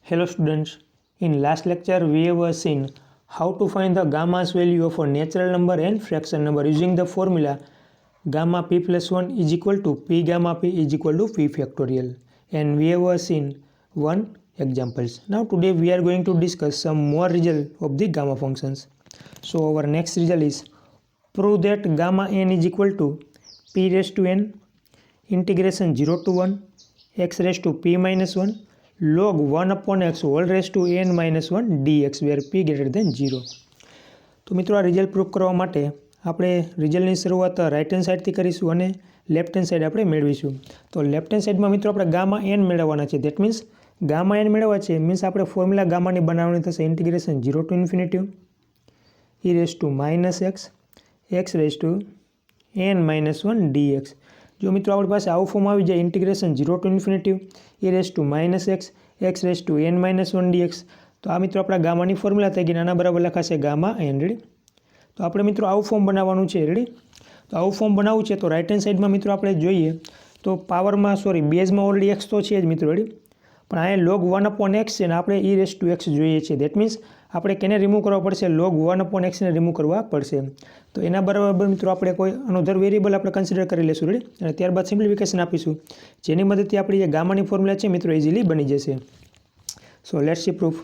Hello students, in last lecture we have seen how to find the gamma's value of a natural number and fraction number using the formula gamma p plus 1 is equal to p gamma p is equal to p factorial, and we have seen one examples. Now today we are going to discuss some more result of the gamma functions. So our next result is prove that gamma n is equal to p raised to n integration 0 to 1 x raised to p minus 1 log 1 upon x whole raised to n minus 1 dx where p greater than 0. તો મિત્રો આ result proof કરવા માટે આપણે રિઝલ્ટની શરૂઆત right hand સાઇડથી કરીશું અને left hand side આપણે મેળવીશું. તો લેફ્ટ હેન્ડ સાઇડમાં મિત્રો આપણે ગામા એન મેળવવાના છે. દેટ મીન્સ ગામા એન મેળવવા છે મીન્સ આપણે ફોર્મ્યુલા ગામાની બનાવવાની થશે integration 0 to infinity e raise to minus x x raise to n minus 1 dx. જો મિત્રો આપણી પાસે આવું ફોર્મ આવી જાય integration 0 to infinity e raise to minus x x raise to n minus 1 dx, તો આ મિત્રો આપણા ગામાની ફોર્મ્યુલા થઈ ગઈ. આના બરાબર લખાશે ગામા એન. રેડી? તો આપણે મિત્રો આવું ફોર્મ બનાવવાનું છે. રેડી? તો આવું ફોર્મ બનાવવું છે તો રાઇટ હેન્ડ સાઇડમાં મિત્રો આપણે જોઈએ તો પાવરમાં બેઝમાં ઓલરેડી એક્સ તો છે જ મિત્રો. રેડી? પણ અહીંયા લોગ 1 અપોન એક્સ છે ને આપણે e રેઝ ટુ એક્સ જોઈએ છે. દેટ મીન્સ આપણે કેને રિમૂવ કરવા પડશે? લોગ 1 અપોન એક્સને રિમૂવ કરવા પડશે. તો એના બરાબર મિત્રો આપણે કોઈ અનધર વેરિયેબલ આપણે કન્સિડર કરી લઈશું. રેડી? અને ત્યારબાદ સિમ્પ્લિફિકેશન આપીશું જેની મદદથી આપણી જે ગામાની ફોર્મ્યુલા છે મિત્રો ઇઝીલી બની જશે. So let's see proof.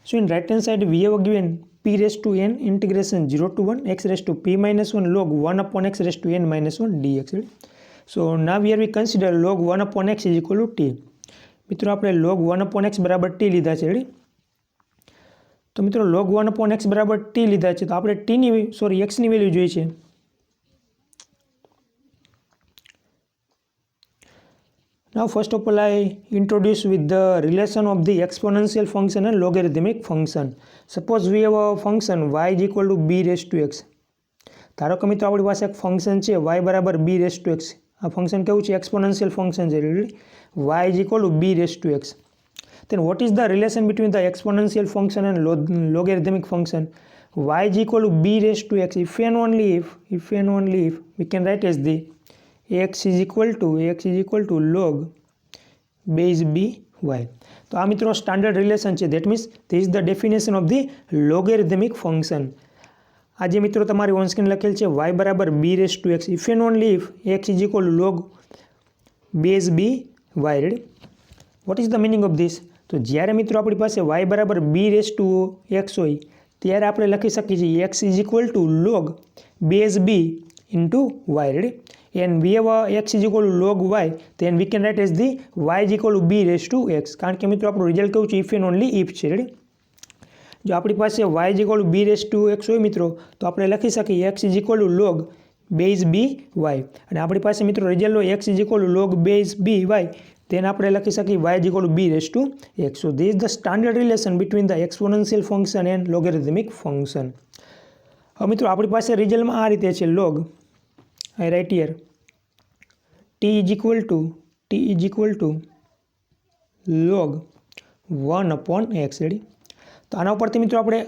So in right hand side we have given p raised to n integration 0 to 1 x raised to p minus 1 log 1 upon x raised to n minus 1 dx. So now here we consider log 1 upon x is equal to t. મિત્રો આપણે log 1 upon x બરાબર t લીધા છે. Ready? તો મિત્રો log 1 upon x બરાબર t લીધા છે તો આપણે t ની x ની વેલ્યુ જોઈએ છે. Now first of all I introduce with the relation of the exponential function and logarithmic function. Suppose we have a function y is equal to b raised to x. ધારો કે મિત્રો આપણી પાસે એક function છે y બરાબર b raised to x. આ function કેવું છે? એક્સપોનેન્શિયલ ફંક્શન છે. y is equal to b raised to x. Then what is the relation between the exponential function and logarithmic function? Y is equal to b raised to x if and only if we can write as the x is equal to log base b y. તો આ મિત્રો standard relation છે. That means this is the definition of the logarithmic function. આ જે મિત્રો તમારી on screen લખેલ છે y બરાબર b raise to x if and only if x is equal to log base b y. Ready? What is the meaning of this? તો જ્યારે મિત્રો આપણી પાસે y બરાબર b રેઝ ટુ x હોય ત્યારે આપણે લખી શકીએ છીએ x is equal to log base b into y. Ready? and we have x is equal to log y, then we can write as the y is equal to b raised to x. કારણ કે મિત્રો આપણું result કેવું છે? if and only if છે. Ready? જો આપણી પાસે y is equal to b raised to x હોય મિત્રો તો આપણે લખી શકીએ x is equal to log base b y. અને આપણી પાસે મિત્રો રિઝલ્ટ હોય x is equal to log base b y, then આપણે લખી શકીએ y is equal to b raised to x. So this is the standard relation between the exponential function and logarithmic function. હવે મિત્રો આપણી પાસે રિઝલ્ટમાં આ રીતે છે log I write here t is equal to log 1 upon x. Ready? તો આના ઉપરથી મિત્રો આપણે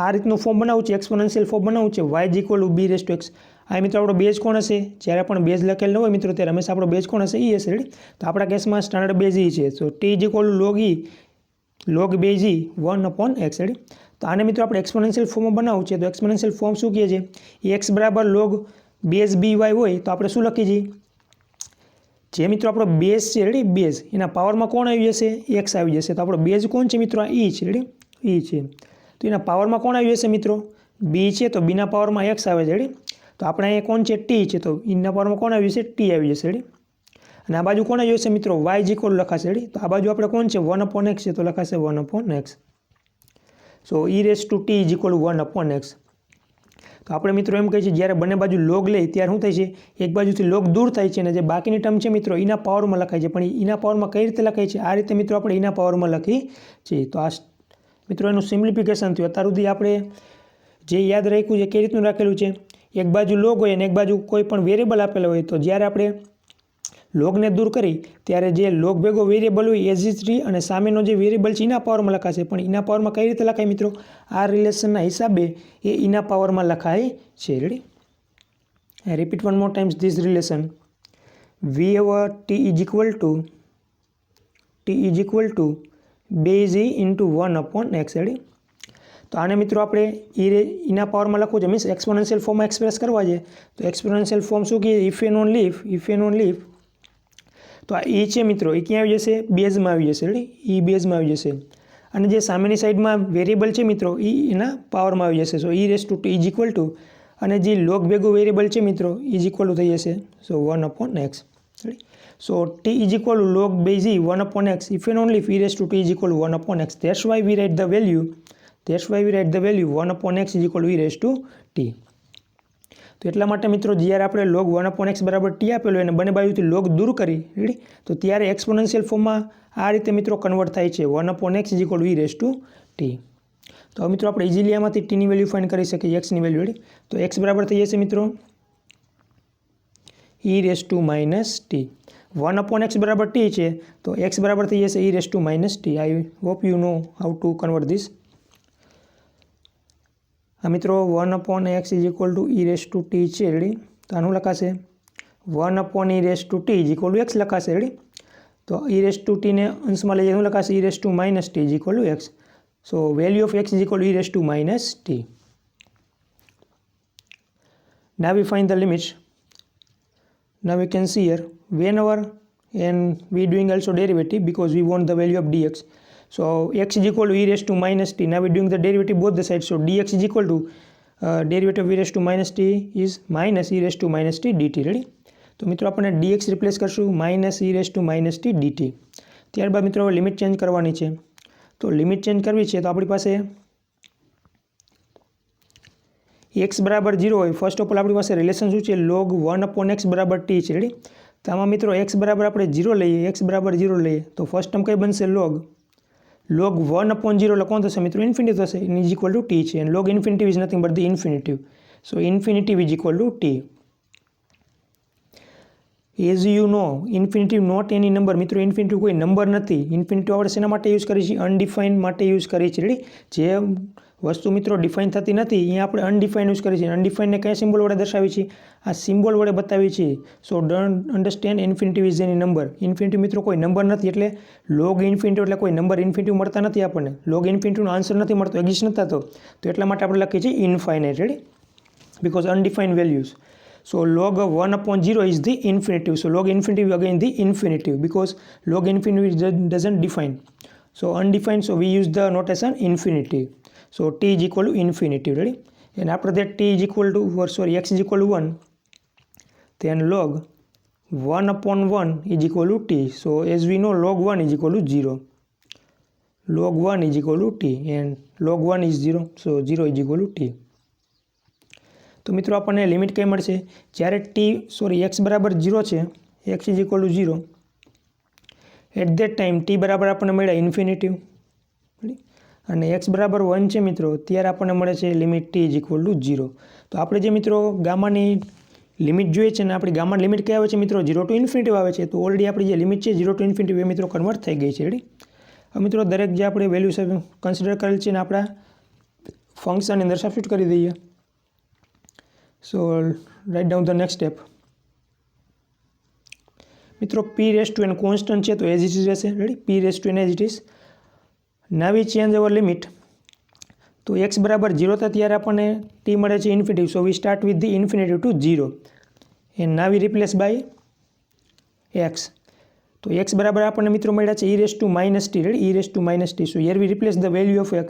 આ રીતનું ફોર્મ બનાવવું છે, એક્સપોનેન્શિયલ ફોર્મ બનાવવું છે y is equal to b raised to x. આ મિત્રો આપણો બેઝ કોણ હશે? જ્યારે પણ બેઝ લખેલ ન હોય મિત્રો ત્યારે હંમેશા આપણો બેઝ કોણ હશે? e હશે. રેડી? તો આપણા કેસમાં સ્ટાન્ડર્ડ બેઝ e છે. સો t is equal to log base e 1 upon x. Ready? તો આને મિત્રો આપણે એક્સપોનેન્શિયલ ફોર્મમાં બનાવવું છે. તો એક્સપોનેન્શિયલ ફોર્મ શું કહે છે? x બરાબર log બેઝ બી વાય હોય તો આપણે શું લખીએ છીએ? જે મિત્રો આપણો બેઝ છે રેડી બેઝ એના પાવરમાં કોણ આવી જશે? એક્સ આવી જશે. તો આપણો બેઝ કોણ છે મિત્રો? આ ઈ છે. રેડી? ઈ છે. તો એના પાવરમાં કોણ આવી જશે મિત્રો? બી છે તો બીના પાવરમાં એક્સ આવે છે. રેડી? તો આપણે અહીંયા કોણ છે? ટી છે તો ઈના પાવરમાં કોણ આવી જશે? ટી આવી જશે. રેડી? અને આ બાજુ કોણ આવી જશે મિત્રો? વાય ઇઝ ઇક્વલ લખાશે. રેડી? તો આ બાજુ આપણે કોણ છે? 1 upon x છે તો લખાશે 1 upon x. So e raise to t is equal 1 upon x. તો આપણે મિત્રો એમ કહીએ છીએ જ્યારે બંને બાજુ લોગ લે ત્યારે શું થાય છે? એક બાજુથી લોગ દૂર થાય છે અને જે બાકીની ટર્મ છે મિત્રો એના પાવરમાં લખાય છે. પણ એના પાવરમાં કઈ રીતે લખાય છે? આ રીતે મિત્રો આપણે એના પાવરમાં લખી છે. તો આ મિત્રો એનું સિમ્પ્લિફિકેશન થયું. અત્યાર સુધી આપણે જે યાદ રાખ્યું છે કઈ રીતનું રાખેલું છે? એક બાજુ લોગ હોય અને એક બાજુ કોઈ પણ વેરિયેબલ આપેલો હોય તો જ્યારે આપણે લોગને દૂર કરી ત્યારે જે લોગ ભેગો વેરિયેબલ હોય એઝ ઇઝ ટ્રી અને સામેનો જે વેરિયેબલ છે એના પાવરમાં લખાશે. પણ એના પાવરમાં કઈ રીતે લખાય મિત્રો? આ રિલેશનના હિસાબે એ એના પાવરમાં લખાય છે. Ready? I repeat one more times this relation. We have a t is equal to base E into 1/x ready. તો આને મિત્રો આપણે એના પાવરમાં લખવું છે, મીન્સ એક્સપોનેન્શિયલ ફોર્મમાં એક્સપ્રેસ કરવા છે. તો એક્સપોનેન્શિયલ ફોર્મ શું કહીએ? If and only if. તો આ ઈ છે મિત્રો, એ ક્યાં આવી જશે? બેઝમાં આવી જશે રેડી. ઈ બેઝમાં આવી જશે. અને જે સામેની સાઈડમાં વેરિયેબલ છે મિત્રો એ એના પાવરમાં આવી જશે. So e raise to t is equal to, અને જે લોગ ભેગું વેરિયેબલ છે મિત્રો ઇઝ ઇક્વલ ટુ થઈ જશે સો 1/x ready. So T is equal two log base E 1/x if and only if E raise to t is equal two 1/x. That's why we write the value 1/x is equal two E raise to T. તો એટલા માટે મિત્રો જ્યારે આપણે log 1/x બરાબર T આપેલું એને બંને બાજુથી લોગ દૂર કરી રેડી, તો ત્યારે એક્સપોનેન્શિયલ ફોર્મમાં આ રીતે મિત્રો કન્વર્ટ થાય છે 1/x is equal two E raise to T. તો હવે મિત્રો આપણે ઇઝીલી આમાંથી ટીની વેલ્યુ ફાઇન્ડ કરી શકીએ, એક્સની વેલ્યુ રેડી. તો એક્સ બરાબર થઈ જશે મિત્રો ઈ raise to minus T. 1/x બરાબર ટી છે તો એક્સ બરાબર થઈ જશે ઈ raise to minus T. I hope you know how to convert this. આ મિત્રો 1/x is equal two E raise to t છે રેડી. તો આનું લખાશે 1/e race to t is equal two x લખાશે રેડી. તો ઈ રેસ ટુ ટીને અંશમાં લઈએ શું લખાશે? ઈ raise to minus T is equal two x. So value of x is equal two E raise to minus T. Now we find the limits. Now we can see here whenever, and we doing also derivative because we want the value of dx. So x is equal to e raised to minus t. Now we doing the derivative both the sides. So dx is equal to derivative of e raised to minus t is minus e raised to minus t dt. Ready? તો મિત્રો આપણે dx replace કરશું minus e raised to minus t dt. ત્યારબાદ મિત્રો limit change કરવાની છે. તો limit change કરવી છે તો આપણી પાસે x બરાબર 0 હોય. ફર્સ્ટ ઓફ ઓલ આપણી પાસે રિલેશન શું છે? log 1/x બરાબર t છે રેડી. તો આમાં મિત્રો x બરાબર આપણે 0 લઈએ, x બરાબર 0 લઈએ તો ફર્સ્ટ ટર્મ કઈ બનશે? log 1/0 એટલે કોણ થશે મિત્રો? ઇન્ફિનિટી થશે. ઇઝ ઇક્વલ ટુ ટી છે, and log infinity is nothing but the infinity. So infinity is equal to t. As you know infinity not any number. મિત્રો ઇન્ફિનિટી કોઈ નંબર નથી. ઇન્ફિનિટી આપણે શેના માટે યુઝ કરીએ છીએ? અનડિફાઇન્ડ માટે યુઝ કરીએ છીએ રેડી. જે વસ્તુ મિત્રો ડિફાઇન થતી નથી અહીંયા આપણે અનડિફાઇન યુઝ કરીએ છીએ. અનડિફાઇનને કયા સિમ્બોલ વડે દર્શાવીએ છીએ? આ સિમ્બોલ વડે બતાવીએ છીએ. સો don't understand infinity is any number. Infinity મિત્રો કોઈ નંબર નથી, એટલે લોગ ઇન્ફિનિટી એટલે કોઈ નંબર ઇન્ફિનિટી મળતા નથી આપણને. લોગ ઇન્ફિનિટીનો આન્સર નથી મળતો, એક્ઝિસ્ટ નથી થતો. તો એટલા માટે આપણે લખીએ છીએ infinite ready, because undefined values. So log 1/0 is the infinitive. So log infinitive again the infinitive because log infinitive doesn't define. So undefined, so we use the notation infinity. So t is equal to infinity, ready? And after that t is equal to, x is equal to 1. Then log 1/1 is equal to t. So as we know log 1 is equal to 0. Log 1 is equal to t and log 1 is 0. So 0 is equal to t. તો મિત્રો આપણને limit કઈ મળશે? જ્યારે x બરાબર 0 છે, x is equal to 0, at that time t બરાબર આપણને મળ્યા ઇન્ફિનિટિવ, અને x બરાબર 1 છે મિત્રો ત્યારે આપણને મળે છે limit t is equal to 0. તો આપણે જે મિત્રો ગામાની લિમિટ જોઈએ છે ને આપણી ગામા લિમિટ કઈ આવે છે મિત્રો? 0 ટુ ઇન્ફિનિટિવ આવે છે. તો ઓલરેડી આપણી જે લિમિટ છે 0 ટુ ઇન્ફિનિટિવ એ મિત્રો કન્વર્ટ થઈ ગઈ છે રેડી. હવે મિત્રો દરેક જે આપણે વેલ્યુ કન્સિડર કરેલ છે ને આપણા ફંક્શનની અંદર સબસ્ટિટ્યુટ કરી દઈએ. So write down the next step. મિત્રો p raised to n constant છે તો as it is રહેશે ready. p raised to n as it is. Now we change our limit. તો x બરાબર 0 था ત્યારે આપણને t મળે છે infinity. So we start with the infinity to 0 and now we replace by x. તો x બરાબર આપણને મિત્રો મળ્યા છે e raised to minus t ready. e raised to minus t. So here we replace the value of x.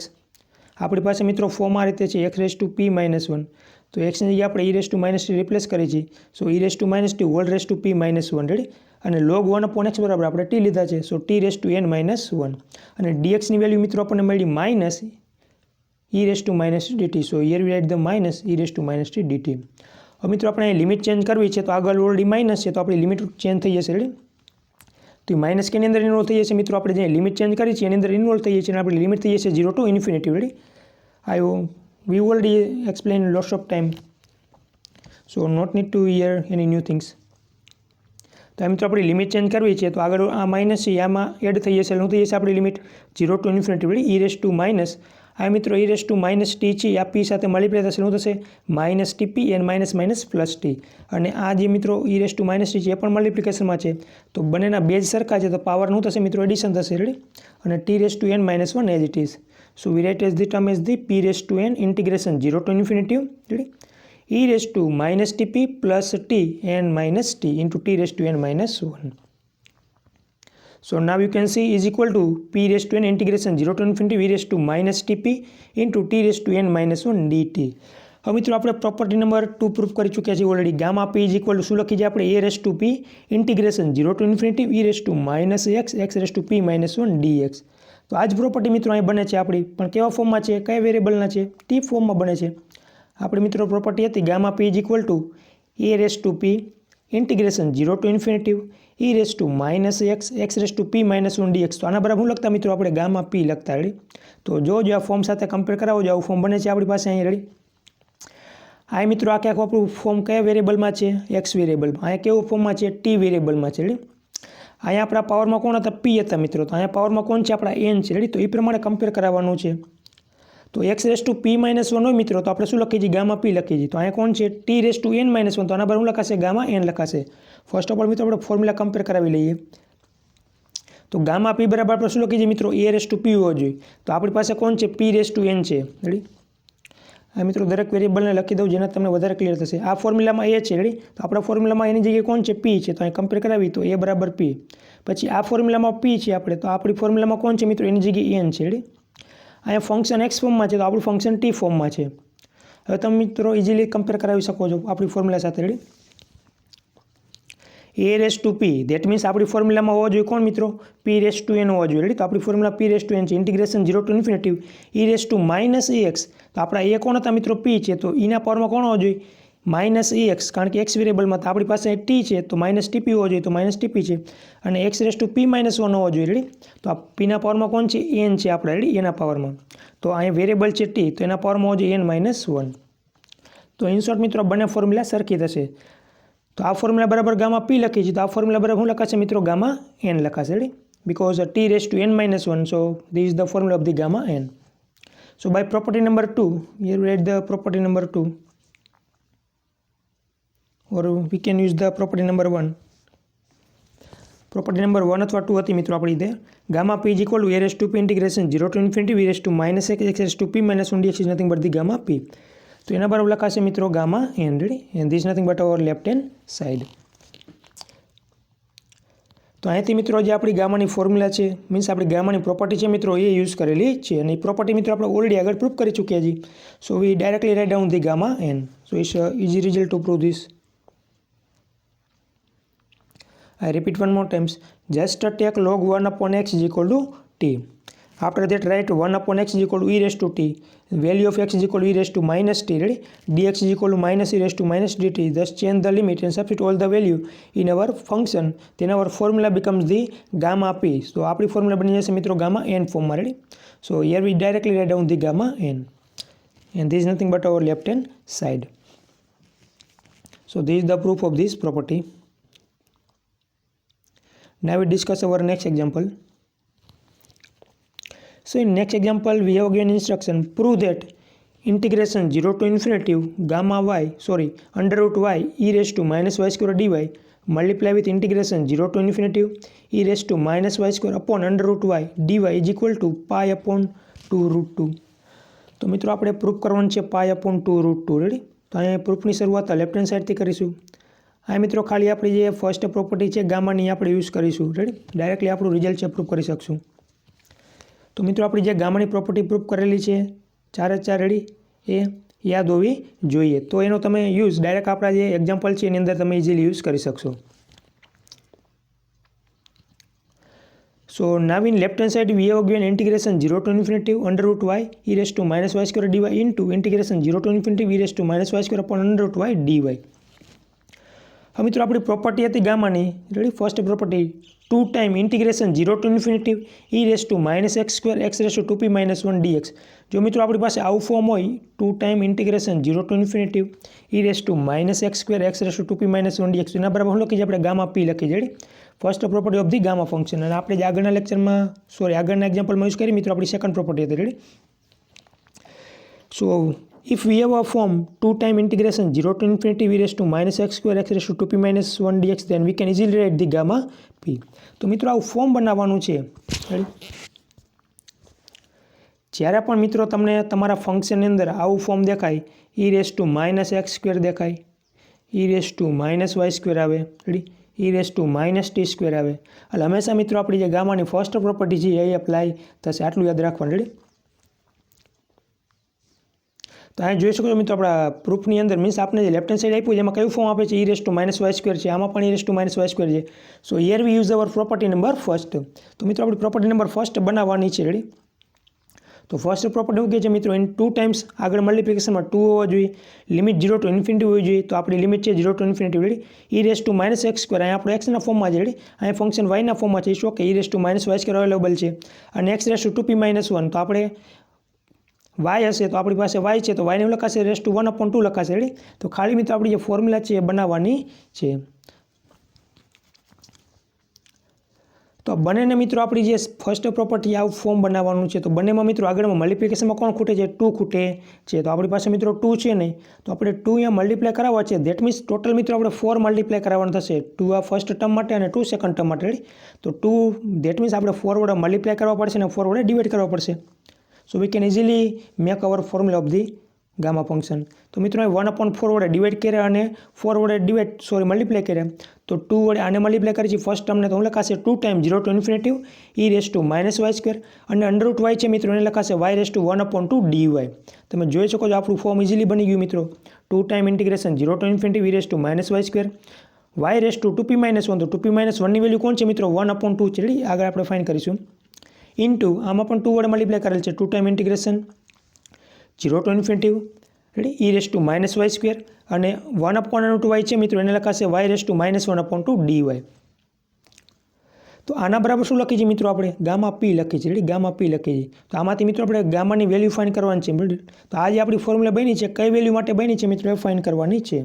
આપણી પાસે મિત્રો form આ રીતે છે x raised to p minus 1. તો એક્સની જગ્યાએ આપણે e raised to minus t replace કરી છે. So e raised to minus t whole raised to p minus 1 ready. અને log 1/x બરાબર આપણે t લીધા છે. સો t raised to n minus 1. અને dxની વેલ્યુ મિત્રો આપણને મળી minus e raised to minus t dt. So here V write the minus e raised to minus t dt. હવે મિત્રો આપણે લિમિટ ચેન્જ કરવી છે તો આગળ ઓલરેડી માઇનસ છે તો આપણી લિમિટ ચેન્જ થઈ જશે રેડી. તો માઇનસ કેની અંદર ઇન્વોલ્વ થઈ જશે મિત્રો? આપણે જે લિમિટ ચેન્જ કરી છે એની અંદર ઇન્વોલ્વ થઈ જશે અને આપણી લિમિટ થઈ જશે 0 to infinity ready. We already explained lots of time, so not need to hear any new things. તો આ મિત્રો આપણી લિમિટ ચેન્જ કરવી છે તો આગળ આ માઇનસ છે આમાં એડ થઈ જશે. શું થઈ જશે આપણી limit? 0 to infinity ready. e raised to minus આ મિત્રો e raise to minus t છે આ પી સાથે મલ્ટીપ્લાય થશે, શું થશે minus tp n minus minus plus t, અને આ જે મિત્રો e raise to minus t છે એ પણ મલ્ટીપ્લિકેશનમાં છે, તો બંનેના બેઝ સરખા છે તો પાવરનું થશે મિત્રો એડિશન થશે, રેડી, અને t raise to n minus one as it is. So we write as the term as the p raise to n integration 0 to infinity, ready, e raise to minus tp plus t n minus t into t raise to n minus one. So now you can see is equal to p raised to n integration 0 to infinity v raised to minus tp into t raised to n minus 1 dt. હવે મિત્રો આપણે property number 2 proof કરી ચૂક્યા છીએ already. Gamma p is equal two શું લખી છે આપણે a raise to p integration 0 to infinity v raise to minus x raise to p minus 1 dx. તો આ જ પ્રોપર્ટી મિત્રો અહીં બને છે આપણી, પણ કેવા ફોર્મમાં છે, કયા વેરિયેબલના છે, t ફોર્મમાં બને છે. આપણી મિત્રો પ્રોપર્ટી હતી gamma p is equal two a raise to p integration 0 to infinity e raise to minus x raise to p minus 1 dx. તો આના બરાબર શું લખતા મિત્રો આપણે ગામા p લખતા, રેડી. તો જો આ ફોર્મ સાથે કમ્પેર કરાવો જો આવું ફોર્મ બને છે આપણી પાસે અહીં, રેડી. આ મિત્રો આખે આખું આપણું ફોર્મ કયા વેરિયેબલમાં છે, એક્સ વેરિયેબલમાં. અહીંયા કેવું ફોર્મમાં છે, ટી વેરિયેબલમાં છે, રેડી. અહીંયા આપણા પાવરમાં કોણ હતા, પી હતા મિત્રો, તો અહીંયા પાવરમાં કોણ છે આપણા એન છે, રેડી. તો એ પ્રમાણે કમ્પેર કરાવવાનું છે. તો x raise to p minus 1 હોય મિત્રો તો આપણે શું લખીએ છીએ ગામા પી લખીએ છીએ. તો અહીંયા કોણ છે t raise to n minus 1, તો આના બરાબર શું લખાશે ગામા એન લખાશે. ફર્સ્ટ ઓફ ઓલ મિત્રો આપણે ફોર્મ્યુલા કમ્પેર કરાવી લઈએ. તો ગામા પી બરાબર આપણે શું લખીએ છીએ મિત્રો એ રેસ ટુ પી હોવો જોઈએ. તો આપણી પાસે કોણ છે પી રેસ ટુ એન છે, રેડી. આ મિત્રો દરેક વેરિયેબલને લખી દઉં જેના તમને વધારે ક્લિયર થશે. આ ફોર્મ્યુલામાં એ છે, રેડી. તો આપણા ફોર્મ્યુલામાં એની જગ્યાએ કોણ છે પી છે, તો અહીં કમ્પેર કરાવી તો એ બરાબર પી. પછી આ ફોર્મ્યુલામાં પી છે આપણે, તો આપણી ફોર્મ્યુલામાં કોણ છે મિત્રો એની જગ્યાએ એન છે, રેડી. અહીંયા ફંક્શન એક્સ ફોર્મમાં છે તો આપણું ફંક્શન ટી ફોર્મમાં છે. હવે તમે મિત્રો ઇઝીલી કમ્પેર કરાવી શકો છો આપણી ફોર્મ્યુલા સાથે, ready. A raise to P that means આપણી ફોર્મ્યુલામાં હોવો જોઈએ કોણ મિત્રો પી રેસ ટુ એન હોવો જોઈએ, રેડી. તો આપણી formula p raise to n છે integration 0 to infinity e raise to minus x. તો આપણા એ કોણ હતા મિત્રો પી છે, તો ઈના પાવરમાં કોણ હોવો જોઈએ માઇનસ એક્સ, કારણ કે એક્સ વેરિયેબલમાં તો આપણી પાસે ટી છે તો માઇનસ ટીપી હોવો જોઈએ, તો માઇનસ ટીપી છે, અને x raise to p minus 1 હોવો જોઈએ, રેડી. તો આ પીના પાવરમાં કોણ છે એન છે આપણે, રેડી, એના પાવરમાં. તો અહીંયા વેરિયેબલ છે ટી તો એના પાવરમાં હોવો જોઈએ એન માઇનસ 1. તો ઇન શોર્ટ મિત્રો બંને ફોર્મ્યુલા સરખી થશે. તો આ ફોર્મ્યુલા બરાબર ગામા પી લખી છે, તો આ ફોર્મ્યુલા બરાબર શું લખાશે મિત્રો ગામા એન લખાશે, ready, because t raise to n minus 1. So this is the formula of the gamma n. So by property number 2 here we write the property number 2 or we can use the property number 1. Property number 1 અથવા 2 હતી મિત્રો આપણી રીતે. Gamma p is equal to a raise to p integration 0 to infinity v raise to minus x raise to p minus 1 dx is nothing but the gamma p. તો એના બરાબર લખાશે મિત્રો gamma n, ready, and this nothing but our left hand side. તો અહીંથી મિત્રો જે આપણી ગામાની ફોર્મ્યુલા છે મીન્સ આપણી ગામાની પ્રોપર્ટી છે મિત્રો એ યુઝ કરેલી છે, અને એ પ્રોપર્ટી મિત્રો આપણે ઓલરેડી આગળ પ્રૂફ કરી ચૂક્યા છીએ. So we directly write down the gamma n. So it's easy result to prove this. I repeat one more times. Just take log 1 upon x is equal to t. After that write 1 upon x is equal to e raised to t. Value of x is equal to e raised to minus t, ready? Dx is equal to minus e raised to minus dt. Thus change the limit and substitute all the value in our function. Then our formula becomes the gamma p. So આપણી formula બની જશે મિત્રો gamma n ફોર્મમાં, ready? So here we directly write down the gamma n. And this is nothing but our left hand side. So this is the proof of this property. Now we discuss our next example. So in next example we have given instruction prove that integration 0 to infinity gamma y under root y e raised to minus y square dy multiply with integration 0 to infinity e raised to minus y square upon under root y dy is equal to pi upon 2 root 2. તો મિત્રો આપણે proof કરવાનું છે pi upon 2 root 2, ready. તો અહીંયા પ્રૂફની શરૂઆત left hand સાઈડથી કરીશું. આ મિત્રો ખાલી આપણી જે ફર્સ્ટ પ્રોપર્ટી છે ગામાની આપણે યુઝ કરીશું, રેડી. ડાયરેક્ટલી આપણું રિઝલ્ટ છે પ્રૂફ કરી શકશું. તો મિત્રો આપણી જે ગામાની પ્રોપર્ટી પ્રૂફ કરેલી છે 4 રેડી એ યાદ હોવી જોઈએ. તો એનો તમે યુઝ ડાયરેક્ટ આપણા જે એક્ઝામ્પલ છે એની અંદર તમે ઇઝીલી યુઝ કરી શકશો. So now in left hand side we have given integration 0 to infinity under root y e raised to minus y square dy into integration 0 to infinity e raised to minus y square upon under root y dy. હવે મિત્રો આપણી property હતી ગામાની, ready. First property 2 time integration 0 to infinity e raise to minus x square x raise to 2p minus 1 dx. જો મિત્રો આપણી પાસે આવું ફોર્મ હોય 2 time integration 0 to infinity e raise to minus x square x raise to 2p minus 1 dx. એના બરાબર શું લખી આપણે ગામા પી લખી, ready. First property of the gamma function. અને આપણે જે આગળના લેક્ચરમાં આગળના એક્ઝામ્પલમાં યુઝ કરી મિત્રો આપણી સેકન્ડ પ્રોપર્ટી હતી, ready. So if we have a form 2 time integration 0 to infinity v raised to minus x square x raised to 2p minus 1 dx, then we can easily write the gamma p. તો મિત્રો આવું form બનાવવાનું છે. જ્યારે પણ મિત્રો તમને તમારા ફંક્શનની અંદર આવું ફોર્મ દેખાય, e raise to minus x square દેખાય, e raise to minus y square આવે, ready, e raise to minus t square આવે, એટલે હંમેશા મિત્રો આપણી જે ગામાની ફર્સ્ટ પ્રોપર્ટી છે એ એપ્લાય થશે. આટલું યાદ રાખવાનું. રેડી. તો અહીં જોઈ શકો છો મિત્રો આપણા પ્રૂફની અંદર મીન્સ આપણે જે લેફ્ટ હેન્ડ સાઈડ આપ્યું છે એમાં કયું ફોર્મ આપે છે, e raise to minus y square છે, આમાં પણ e raise to minus y square છે. So here we use our property number first. તો મિત્રો આપણી પ્રોપર્ટી નંબર ફર્સ્ટ બનાવવાની છે. રેડી. તો ફર્સ્ટ પ્રોપર્ટી એવું કહે છે મિત્રો, ઇન 2 ટાઈમ્સ આગળ મલ્ટિપ્લિકેશનમાં 2 હોવા જોઈએ, લિમિટ 0 ટુ ઇન્ફિનિટી હોવી જોઈએ. તો આપણી લિમિટ છે 0 to infinity. Ready. e raise to minus x square અહીંયા આપણે એક્સના ફોર્મમાં છે. રેડી. અહીંયા ફંક્શન વાયના ફોર્મમાં છે. શું કે e raise to minus y square available છે, અને x raise to 2p minus 1. તો આપણે વાય હશે તો આપણી પાસે વાય છે, તો વાયને લખાશે રેસ ટુ 1/2 લખાશે. રેડી. તો ખાલી મિત્રો આપણી જે ફોર્મ્યુલા છે એ બનાવવાની છે. તો બંનેને મિત્રો આપણી જે ફર્સ્ટ પ્રોપર્ટી આવું ફોર્મ બનાવવાનું છે. તો બંનેમાં મિત્રો આગળમાં મલ્ટિપ્લિકેશનમાં કોણ ખૂટે છે, 2 ખૂટે છે. તો આપણી પાસે મિત્રો 2 છે નહીં, તો આપણે 2 અહીંયા મલ્ટીપ્લાય કરાવવા છે. દેટ મીન્સ ટોટલ મિત્રો આપણે 4 મલ્ટીપ્લાય કરાવવાનું થશે, 2 આ ફર્સ્ટ ટર્મ માટે અને 2 સેકન્ડ ટર્મ માટે. રેડી. તો 2 દેટ મીન્સ આપણે 4 વડે મલ્ટીપ્લાય કરવા પડશે અને 4 વડે ડિવાઈડ કરવા પડશે. So we can easily make our formula of the gamma function. તો મિત્રો 1/4 વડે ડિવાઈડ કર્યા અને 4 વડે મલ્ટીપ્લાય કર્યા. તો 2 વડે આને મલ્ટીપ્લાય કરી છે ફર્સ્ટ ટર્મને, તો હું લખાશે 2 time 0 to infinity e raise to minus y square, અને અંડરરૂટ વાય છે મિત્રો એને લખાશે y રેસ ટુ 1/2 dy. તમે જોઈ શકો છો આપણું ફોર્મ ઇઝીલી બની ગયું મિત્રો. 2 time integration 0 to infinity v raise to minus y square, y raise to 2p minus 1. તો 2p માઇનસ 1ની વેલ્યુ કોણ છે મિત્રો, 1/2 છે. રેડી. આગળ આપણે ફાઇન્ડ કરીશું. ઇન્ટુ આમાં પણ 2 વડે મલ્ટીપ્લાય કરેલ છે, 2 time integration 0 to infinity. Ready. e raise to minus y square, અને 1/2y છે મિત્રો એને લખાશે y raise to minus 1/2 dy. તો આના બરાબર શું લખી છે મિત્રો, આપણે ગામા પી લખી છે. રેડી. ગામા પી લખી છે. તો આમાંથી મિત્રો આપણે ગામાની વેલ્યુ ફાઇન્ડ કરવાની છે. તો આ જે આપણી ફોર્મ્યુલા બની છે કઈ વેલ્યુ માટે બની છે મિત્રો એ ફાઇન્ડ કરવાની છે.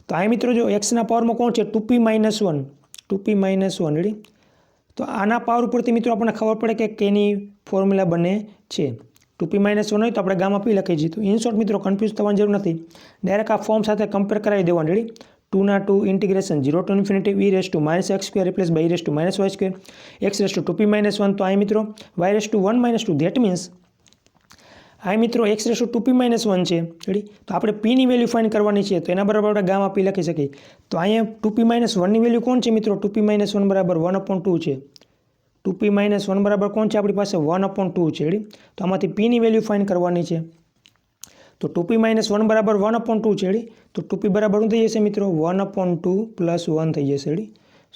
તો આ મિત્રો જો એક્સના પાવરમાં કોણ છે, 2p minus 1, 2p minus 1. Ready. તો આના પાવર ઉપરથી મિત્રો આપણને ખબર પડે કે કેની ફોર્મ્યુલા બને છે. 2p માઇનસ 1 હોય તો આપણે ગામા પી લખી છીએ. તો ઇન શોર્ટ મિત્રો કન્ફ્યુઝ થવાની જરૂર નથી, ડાયરેક્ટ આ ફોર્મ સાથે કમ્પેર કરાવી દેવાનું. રેડી. 2 ના 2 integration 0 to infinity e raise to minus x square replace by e raise to minus y square, x raise to 2p minus 1. તો આ મિત્રો y raise to 1 minus 2. That means આ મિત્રો x raise to 2p minus 1 છે. Ready. તો આપણે પીની value find કરવાની છે, તો એના બરાબર આપણે ગામા પી લખી શકીએ. તો અહીંયા 2p માઇનસ 1ની વેલ્યુ કોણ છે મિત્રો, 2p માઇનસ 1 બરાબર 1/2 છે. 2p માઇનસ 1 બરાબર કોણ છે આપણી પાસે, 1/2 છે. રેડી. તો આમાંથી પીની વેલ્યુ ફાઇન્ડ કરવાની છે. તો 2p માઇનસ 1 બરાબર 1/2 છે. રેડી. તો 2p બરાબર શું થઈ જશે મિત્રો, 1/2 પ્લસ 1 થઈ જશે. Ready.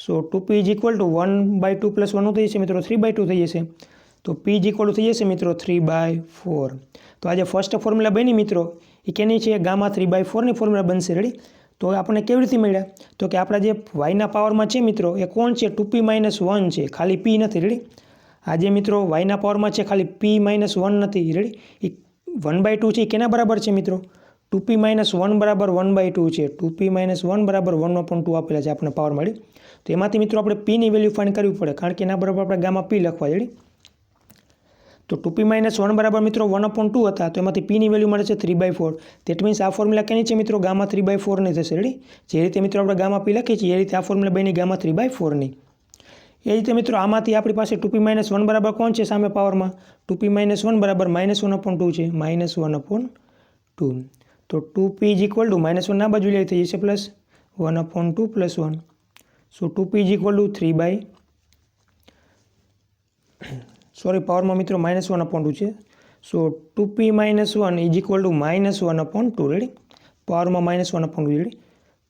So 2p is equal two 1/2 plus 1 થઈ જશે મિત્રો, 3/2 થઈ જશે. તો p ઇઝ ઇક્વલ થઈ જશે મિત્રો 3/4. તો આ જે ફર્સ્ટ ફોર્મ્યુલા બની મિત્રો એ કેની છે, ગામા 3/4ની ફોર્મ્યુલા બનશે. રેડી. તો આપણને કેવી રીતે મળ્યા, તો કે આપણા જે વાયના પાવરમાં છે મિત્રો એ કોણ છે, 2p માઇનસ 1 છે, ખાલી p નથી. રેડી. આ જે મિત્રો વાયના પાવરમાં છે ખાલી p માઇનસ 1 નથી. રેડી. એ 1/2 છે, કેના બરાબર છે મિત્રો, 2p માઇનસ 1 બરાબર 1/2 છે. 2p માઇનસ 1 બરાબર 1/2 આપેલા છે આપણને પાવર મળી. તો એમાંથી મિત્રો આપણે પીની વેલ્યુ ફાઇન્ડ કરવી પડે, કારણ કે એના બરાબર આપણે ગામા પી લખવા. રેડી. તો 2p માઇનસ 1 બરાબર મિત્રો 1/2 હતા, તો એમાંથી પીની વેલ્યુ મળે છે 3/4. ધેટ મીન્સ આ ફોર્મ્યુલા કેની છે મિત્રો, ગામા 3/4ની થશે. રેડી. જે રીતે મિત્રો આપણે ગામા પી લખીએ છીએ એ રીતે આ ફોર્મ્યુલા બની ગામા 3/4ની. એ રીતે મિત્રો આમાંથી આપણી પાસે 2p માઇનસ 1 બરાબર કોણ છે સામે પાવરમાં, 2p માઇનસ 1 બરાબર -1/2 છે, -1/2. તો 2p ઇઝ ઇક્વલ ટુ -1 ના બાજુ લઈ થઈ જશે plus 1/2 plus 1. So 2p is equal two 3 પાવરમાં મિત્રો -1/2 છે. સો 2p minus 1 is equal two -1/2. Ready. પાવરમાં -1/2. Ready.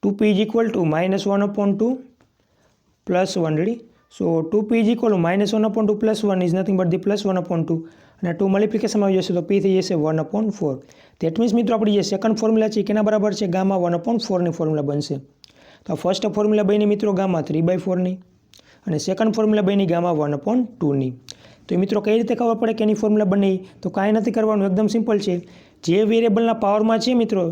2p is equal two -1/2 plus 1. Ready. So 2p is equal two -1/2 plus 1 is nothing but the plus 1/2, અને 2 મલ્ટિપ્લિકેશનમાં આવી જશે તો p થઈ જશે 1/4. ધેટ મીન્સ મિત્રો આપણી જે સેકન્ડ ફોર્મ્યુલા છે કેના બરાબર છે, ગામા 1/4ની ફોર્મ્યુલા બનશે. તો ફર્સ્ટ ફોર્મ્યુલા બની મિત્રો ગામા 3/4ની, અને સેકન્ડ ફોર્મ્યુલા બની ગામા 1/2ની. તો મિત્રો કઈ રીતે ખબર પડે કે એની ફોર્મ્યુલા બની, તો કાંઈ નથી કરવાનું, એકદમ સિમ્પલ છે. જે વેરિયેબલના પાવરમાં છે મિત્રો,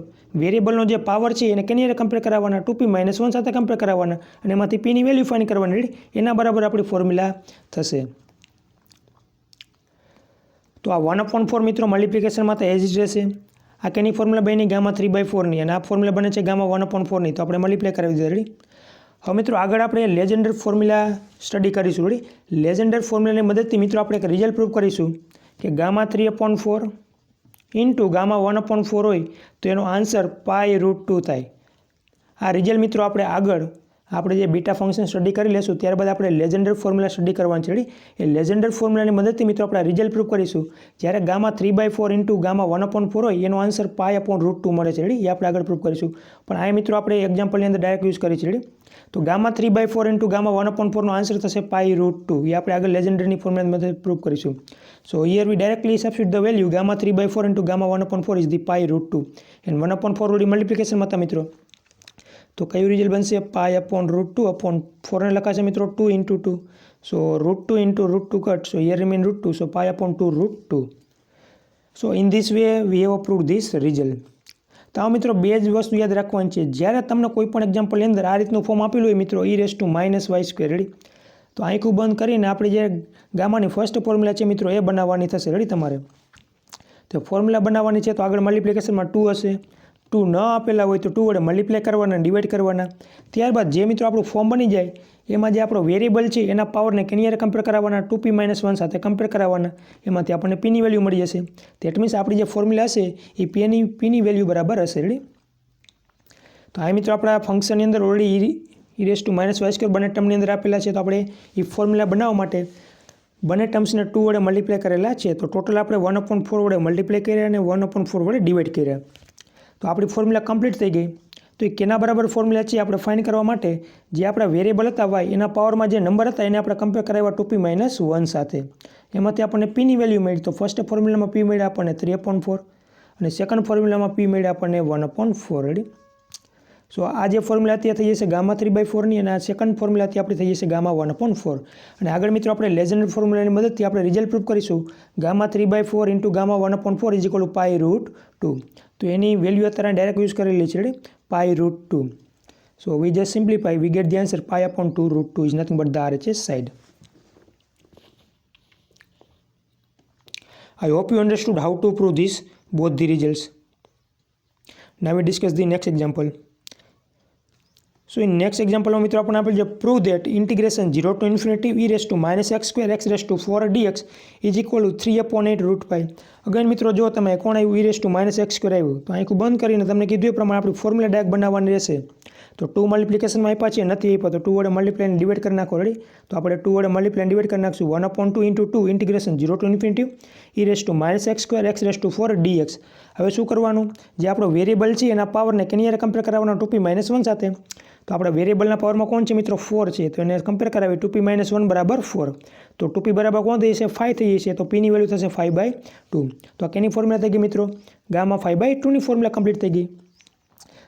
વેરિયેબલનો જે પાવર છે એને કેની કમ્પેર કરાવવાના, 2p માઇનસ 1 સાથે કમ્પેર કરાવવાના, અને એમાંથી પીની વેલ્યુ ફાઇન્ડ કરવાની. રેડી. એના બરાબર આપણી ફોર્મ્યુલા થશે. તો આ 1/4 મિત્રો મલ્ટિપ્લિકેશનમાં તો એજ જ રહેશે. આ કેની ફોર્મ્યુલા બની ગામા 3/4ની અને આ ફોર્મ્યુલા બને છે ગામા 1/4ની. તો આપણે મલ્ટીપ્લાય કરાવી દીધા. રેડી. હવે મિત્રો આગળ આપણે લેજેન્ડર ફોર્મ્યુલા સ્ટડી કરીશું. રેડી. લેજેન્ડર ફોર્મ્યુલાની મદદથી મિત્રો આપણે એક રિઝલ્ટ પ્રૂવ કરીશું કે ગામા 3/4 ઇન્ટુ ગામા 1/4 હોય તો એનો આન્સર π√2 થાય. આ રિઝલ્ટ મિત્રો આપણે આગળ આપણે જે બીટા ફંક્શન સ્ટડી કરી લેશું ત્યારબાદ આપણે લેજેન્ડર ફોર્મ્યુલા સ્ટડી કરવાની છે. એ લેજેન્ડર ફોર્મ્યુલાની મદદથી મિત્રો આપણે રિઝલ્ટ પ્રૂવ કરીશું જ્યારે ગામા 3/4 ઇન્ટુ ગામા 1/4 હોય એનો આન્સર π/√2 મળે છે. રેડી. એ આપણે આગળ પ્રૂવ કરીશું. પણ આ મિત્રો આપણે એક્ઝામ્પલની અંદર ડાયરેક્ટ યુઝ કરી છે. રેડી. તો ગામા 3/4 ઇન્ટુ ગામા 1/4નો આન્સર થશે π√2. એ આપણે આગળ લેજેન્ડરની ફોર્મ્યુલાની મદદથી પ્રૂવ કરીશું. So here we directly substitute the value gamma 3/4 into gamma 1/4 is the π√2 and 1/4 વળી મલ્ટિપ્લિકેશનમાં હતા મિત્રો. તો કયું રિઝલ્ટ બનશે π/√2/4 ને લખાશે મિત્રો 2 ઇન્ટુ 2. સો √2 into √2 cut. So here remain √2. So π/2√2. So in this way we have approved this result. તો આ મિત્રો બે જ વસ્તુ યાદ રાખવાની છે. જ્યારે તમને કોઈ પણ એક્ઝામ્પલની અંદર આ રીતનું ફોર્મ આપેલું હોય મિત્રો e⁻² રેડી. તો આંખું બંધ કરીને આપણે જે ગામાની ફર્સ્ટ ફોર્મ્યુલા છે મિત્રો એ બનાવવાની થશે. રેડી. તમારે તો ફોર્મ્યુલા બનાવવાની છે તો આગળ મલ્ટિપ્લિકેશનમાં 2 હશે. 2 ન આપેલા હોય તો 2 વડે મલ્ટીપ્લાય કરવાના, ડિવાઈડ કરવાના. ત્યારબાદ જે મિત્રો આપણું ફોર્મ બની જાય એમાં જે આપણો વેરિયેબલ છે એના પાવરને કેની હારે કમ્પેર કરાવવાના, 2p-1 સાથે કમ્પેર કરાવવાના. એમાંથી આપણને પીની વેલ્યુ મળી જશે. ધેટ મીન્સ આપણી જે ફોર્મ્યુલા હશે એ પીની વેલ્યુ બરાબર હશે. રેડી. તો આ મિત્રો આપણા ફંક્શનની અંદર ઓલરેડી e⁻² બંને ટર્મની અંદર આપેલા છે. તો આપણે એ ફોર્મ્યુલા બનાવવા માટે બંને ટર્મ્સને 2 વડે મલ્ટીપ્લાય કરેલા છે. તો ટોટલ આપણે 1/4 વડે મલ્ટીપ્લાય કર્યા અને 1/4 વડે ડિવાઈડ કર્યા. તો આપણી ફોર્મ્યુલા કમ્પ્લીટ થઈ ગઈ. તો એ કેના બરાબર ફોર્મ્યુલા છે આપણે ફાઇન્ડ કરવા માટે જે આપણા વેરિયેબલ હતા y એના પાવરમાં જે નંબર હતા એને આપણે કમ્પેર કરાવ્યા 2p-1 સાથે. એમાંથી આપણને પીની વેલ્યુ મળી. તો ફર્સ્ટ ફોર્મ્યુલામાં p મળ્યા આપણને 3/4 અને સેકન્ડ ફોર્મ્યુલામાં p મળ્યા આપણને 1/4. રેડી. સો આ જે ફોર્મ્યુલા હતી થઈ જશે ગામા 3/4ની અને આ સેકન્ડ ફોર્મ્યુલા હતી આપણી થઈ જશે ગામા 1/4. અને આગળ મિત્રો આપણે લેજેન્ડર ફોર્મ્યુલાની મદદથી આપણે રિઝલ્ટ પ્રૂવ કરીશું gamma 3/4 into gamma 1/4 is equal to π√2. તો એની વેલ્યુ અત્યારે ડાયરેક્ટ યુઝ કરેલી છે. Ready. π√2. So we just simplify we get the answer π/2√2 is nothing but the RHS side. I hope you understood how to prove this both the results. Now we discuss the next example. So in next example મિત્રો આપણે આપેલ છે prove that integration 0 to infinity e⁻x² x⁴ dx is equal to 3/8√π. Again મિત્રો જો તમે કોણ આવ્યું e⁻x² આવ્યું તો આખું બંધ કરીને તમને કીધું એ પ્રમાણે આપણી ફોર્મ્યુલા ડાયરેક્ટ બનાવવાની રહેશે. તો 2 મલ્ટિપ્લિકેશનમાં આપ્યા છે નથી આપ્યા તો 2 વડે મલ્ટીપ્લાય ડિવાઈડ કરી નાખો. રેડી. તો આપણે 2 વડે મલ્ટીપ્લાય ડિવાઈડ કરી નાખશું 1/2 into 2 integration 0 to infinity e⁻x² x⁴ dx. હવે શું કરવાનું જે આપણો વેરિયેબલ છે એના પાવરને કેની હારે કમ્પેર કરાવવાનો 2p-1 સાથે. તો આપણા વેરિયેબલના પાવરમાં કોણ છે મિત્રો 4 છે. તો એને કમ્પેર કરાવી 2p-1 બરાબર 4. તો 2p બરાબર કોણ થઈ જશે 5 થઈ જશે. તો પીની વેલ્યુ થશે 5/2. તો આ કેની ફોર્મ્યુલા થઈ ગઈ મિત્રો ગામા 5/2ની ફોર્મ્યુલા કમ્પ્લીટ થઈ ગઈ.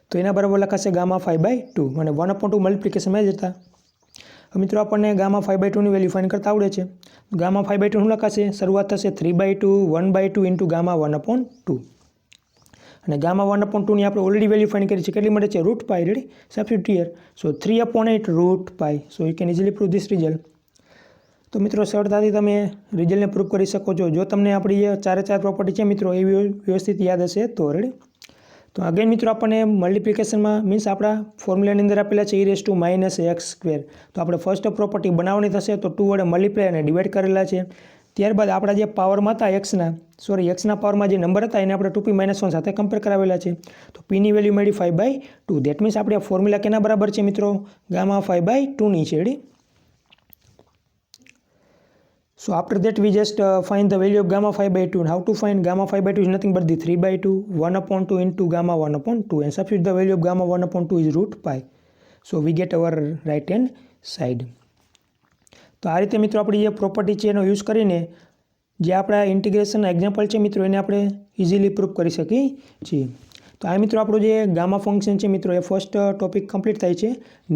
તો એના બરાબર લખાશે ગામા 5/2 અને 1/2 મલ્ટિપ્લિકેશનમાં જ હતા. મિત્રો આપણને ગામા 5/2ની વેલ્યુ ફાઇન્ડ કરતા આવડે છે. ગામા 5/2 શું લખાશે શરૂઆત થશે 3/2 1/2 ઇન્ટુ ગામા 1/2 અને ગામા 1/2ની આપણે ઓલરેડી વેલ્યુ ફાઇન્ડ કરી છે. કેટલી મળે છે √π. Ready. Substitute here. So 3/8√π. So you can easily prove this result. તો મિત્રો સરળતાથી તમે રિઝલ્ટને પ્રૂવ કરી શકો છો જો તમને આપણી જે 4 પ્રોપર્ટી છે મિત્રો એ વ્યવસ્થિત યાદ હશે તો. રેડી. તો અગેન મિત્રો આપણને મલ્ટિપ્લિકેશનમાં મીન્સ આપણા ફોર્મ્યુલાની અંદર આપેલા છે e⁻x². તો આપણે ફર્સ્ટ પ્રોપર્ટી બનાવવાની થશે તો 2 વડે મલ્ટીપ્લાય અને ડિવાઈડ કરેલા છે. ત્યારબાદ આપણા જે પાવરમાં હતા એક્સના પાવરમાં જે નંબર હતા એને આપણે 2p-1 સાથે કમ્પેર કરાવેલા છે. તો પીની વેલ્યુ મળી 5/2. ધેટ મીન્સ આપણે ફોર્મ્યુલા કેના બરાબર છે મિત્રો ગામા 5/2ની છે. Ready. So after that we just find the value of gamma 5/2. And how to find gamma 5/2 is nothing but the 3/2 1/2 into gamma 1/2 and substitute the value of gamma 1/2 is √π. So we get our right hand side. તો આ રીતે મિત્રો આપણી જે property છે એનો use કરીને જે આપણા ઇન્ટિગ્રેશનના એક્ઝામ્પલ છે મિત્રો એને આપણે ઇઝીલી પ્રૂવ કરી શકીએ છીએ. તો આ મિત્રો આપણું જે ગામા ફંક્શન છે મિત્રો એ ફર્સ્ટ ટોપિક કમ્પ્લીટ થાય છે.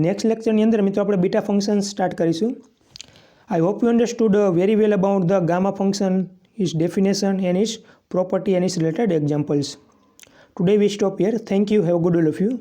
નેક્સ્ટ લેક્ચરની અંદર મિત્રો આપણે બીટા ફંક્શન સ્ટાર્ટ કરીશું. I hope you understood very well about the gamma function, its definition and its property and its related examples. Today we stop here. Thank you. Have a good day all of you.